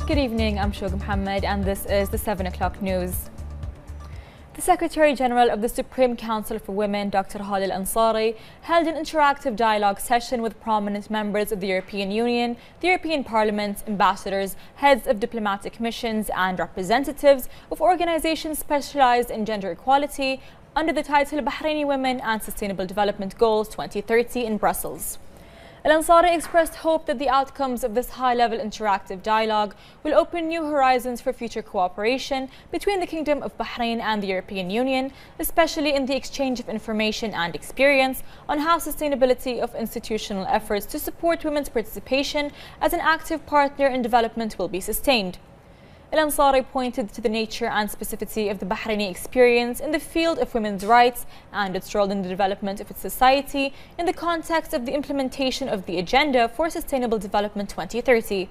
Good evening, I'm Shog Mohammed and this is the 7 o'clock news. The Secretary General of the Supreme Council for Women, Dr. Khalil Ansari, held an interactive dialogue session with prominent members of the European Union, the European Parliament, ambassadors, heads of diplomatic missions and representatives of organizations specialized in gender equality under the title Bahraini Women and Sustainable Development Goals 2030 in Brussels. Al-Ansari expressed hope that the outcomes of this high-level interactive dialogue will open new horizons for future cooperation between the Kingdom of Bahrain and the European Union, especially in the exchange of information and experience on how sustainability of institutional efforts to support women's participation as an active partner in development will be sustained. Al-Ansari pointed to the nature and specificity of the Bahraini experience in the field of women's rights and its role in the development of its society in the context of the implementation of the Agenda for Sustainable Development 2030.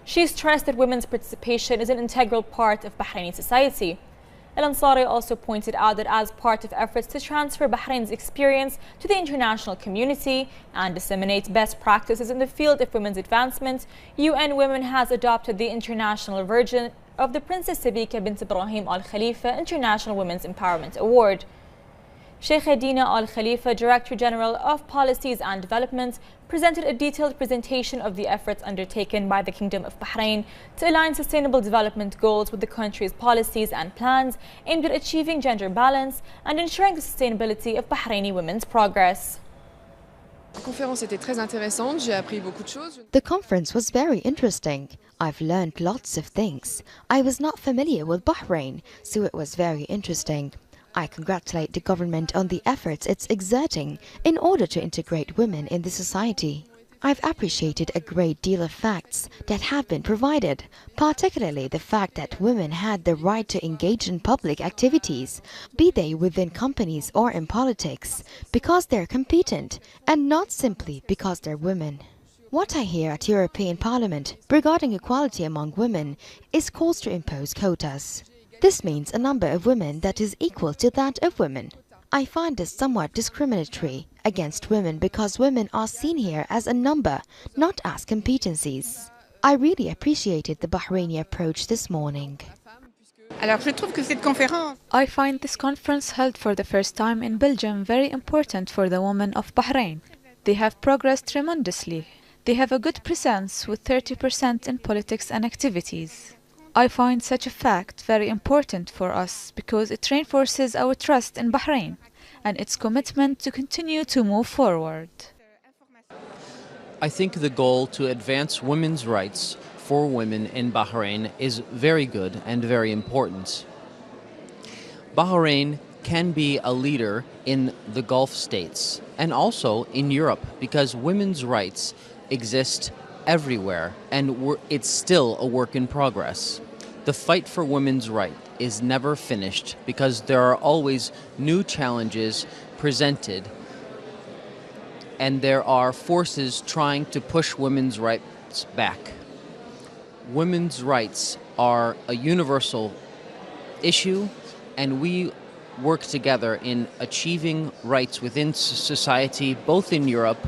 She stressed that women's participation is an integral part of Bahraini society. Al-Ansari also pointed out that as part of efforts to transfer Bahrain's experience to the international community and disseminate best practices in the field of women's advancement, UN Women has adopted the international version of the Princess Sabika bint Ibrahim Al Khalifa International Women's Empowerment Award. Sheikh Dina Al Khalifa, Director General of Policies and Development, presented a detailed presentation of the efforts undertaken by the Kingdom of Bahrain to align sustainable development goals with the country's policies and plans aimed at achieving gender balance and ensuring the sustainability of Bahraini women's progress. The conference was very interesting. I've learned lots of things. I was not familiar with Bahrain, so it was very interesting. I congratulate the government on the efforts it's exerting in order to integrate women in the society. I've appreciated a great deal of facts that have been provided, particularly the fact that women had the right to engage in public activities, be they within companies or in politics, because they're competent and not simply because they're women. What I hear at European Parliament regarding equality among women is calls to impose quotas. This means a number of women that is equal to that of women. I find this somewhat discriminatory against women because women are seen here as a number, not as competencies. I really appreciated the Bahraini approach this morning. I find this conference held for the first time in Belgium very important for the women of Bahrain. They have progressed tremendously. They have a good presence with 30% in politics and activities. I find such a fact very important for us because it reinforces our trust in Bahrain and its commitment to continue to move forward. I think the goal to advance women's rights for women in Bahrain is very good and very important. Bahrain can be a leader in the Gulf states and also in Europe because women's rights exist everywhere, and it's still a work in progress. The fight for women's rights is never finished because there are always new challenges presented, and there are forces trying to push women's rights back. Women's rights are a universal issue, and we work together in achieving rights within society, both in Europe,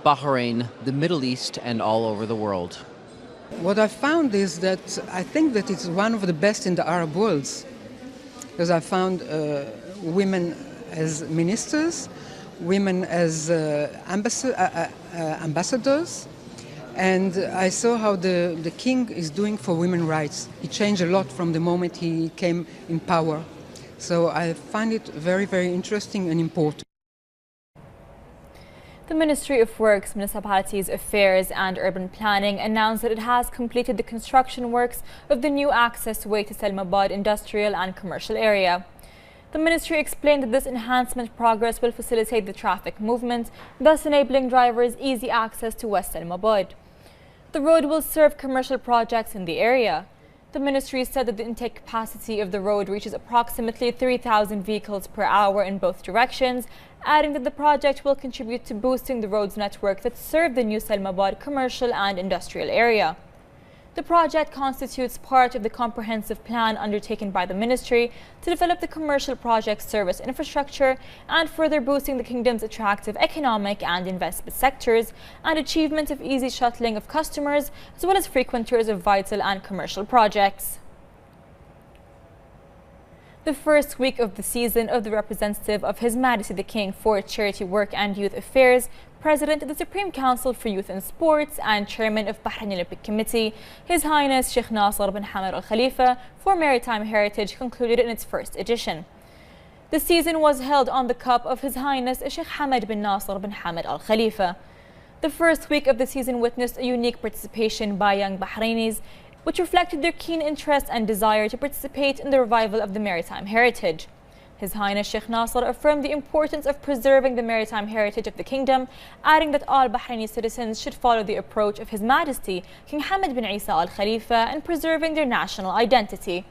Bahrain, the Middle East, and all over the world. What I found is that I think that it's one of the best in the Arab world, because I found women as ministers, women as ambassadors, and I saw how the king is doing for women's rights. He changed a lot from the moment he came in power. So I find it very, very interesting and important. The Ministry of Works, Municipalities Affairs and Urban Planning announced that it has completed the construction works of the new access way to Selmabad industrial and commercial area. The ministry explained that this enhancement progress will facilitate the traffic movement, thus enabling drivers easy access to West Selmabad. The road will serve commercial projects in the area. The ministry said that the intake capacity of the road reaches approximately 3,000 vehicles per hour in both directions, adding that the project will contribute to boosting the roads network that serve the new Selmabad commercial and industrial area. The project constitutes part of the comprehensive plan undertaken by the ministry to develop the commercial project service infrastructure and further boosting the kingdom's attractive economic and investment sectors and achievement of easy shuttling of customers as well as frequenters of vital and commercial projects. The first week of the season of the representative of His Majesty the King for Charity Work and Youth Affairs, President of the Supreme Council for Youth and Sports and Chairman of Bahrain Olympic Committee, His Highness Sheikh Nasser bin Hamad Al Khalifa for Maritime Heritage concluded in its first edition. The season was held on the cup of His Highness Sheikh Hamad bin Nasser bin Hamad Al Khalifa. The first week of the season witnessed a unique participation by young Bahrainis, which reflected their keen interest and desire to participate in the revival of the maritime heritage. His Highness Sheikh Nasser affirmed the importance of preserving the maritime heritage of the kingdom, adding that all Bahraini citizens should follow the approach of His Majesty King Hamad bin Isa Al Khalifa in preserving their national identity.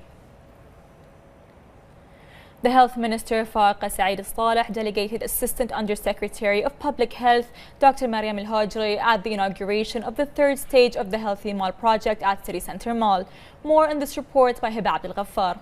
The Health Minister Faiqa Saeed Al-Saleh delegated Assistant Undersecretary of Public Health Dr. Mariam Al-Hajri at the inauguration of the third stage of the Healthy Mall project at City Centre Mall. More in this report by Hiba Abdel Ghaffar.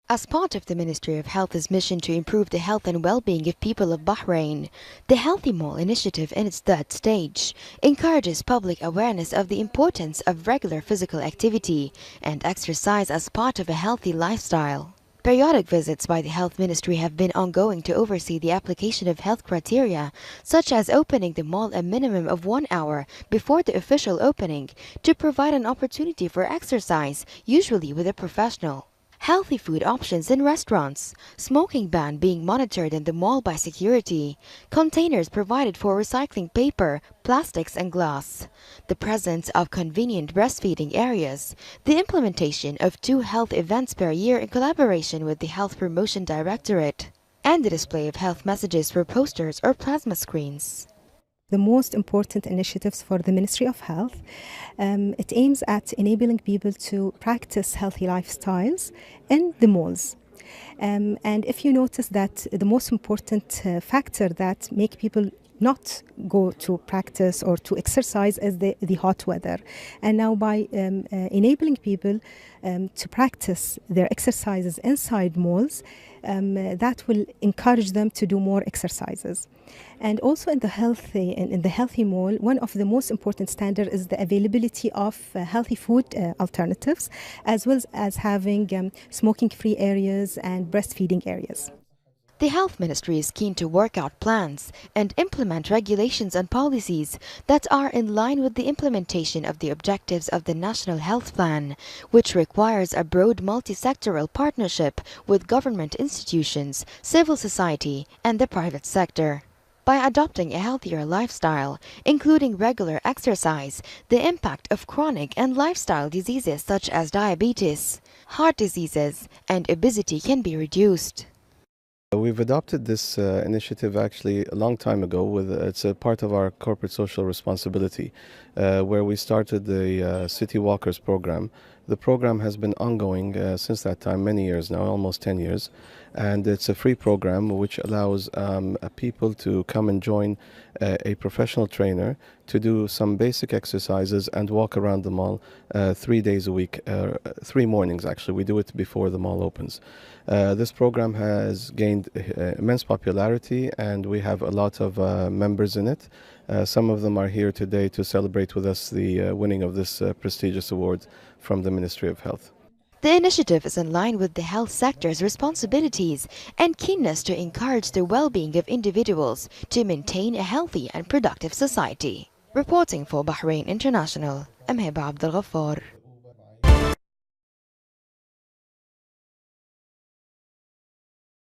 As part of the Ministry of Health's mission to improve the health and well-being of people of Bahrain, the Healthy Mall initiative in its third stage encourages public awareness of the importance of regular physical activity and exercise as part of a healthy lifestyle. Periodic visits by the Health Ministry have been ongoing to oversee the application of health criteria, such as opening the mall a minimum of 1 hour before the official opening to provide an opportunity for exercise, usually with a professional. Healthy food options in restaurants, smoking ban being monitored in the mall by security, containers provided for recycling paper, plastics and glass, the presence of convenient breastfeeding areas, the implementation of 2 health events per year in collaboration with the Health Promotion Directorate, and the display of health messages for posters or plasma screens. The most important initiatives for the Ministry of Health, it aims at enabling people to practice healthy lifestyles in the malls. And if you notice that the most important factor that make people not go to practice or to exercise is the hot weather. And now by enabling people to practice their exercises inside malls, that will encourage them to do more exercises. And also in the healthy mall, one of the most important standards is the availability of healthy food alternatives, as well as having smoking-free areas and breastfeeding areas. The Health Ministry is keen to work out plans and implement regulations and policies that are in line with the implementation of the objectives of the National Health Plan, which requires a broad multi-sectoral partnership with government institutions, civil society, and the private sector. By adopting a healthier lifestyle, including regular exercise, the impact of chronic and lifestyle diseases such as diabetes, heart diseases, and obesity can be reduced. We've adopted this initiative actually a long time ago. It's a part of our corporate social responsibility, where we started the City Walkers program. The program has been ongoing since that time, many years now, almost 10 years. And it's a free program which allows people to come and join a professional trainer to do some basic exercises and walk around the mall 3 days a week, 3 mornings actually. We do it before the mall opens. This program has gained immense popularity and we have a lot of members in it. Some of them are here today to celebrate with us the winning of this prestigious award from the Ministry of Health. The initiative is in line with the health sector's responsibilities and keenness to encourage the well-being of individuals to maintain a healthy and productive society. Reporting for Bahrain International, I'm Hiba Abdel Ghaffar.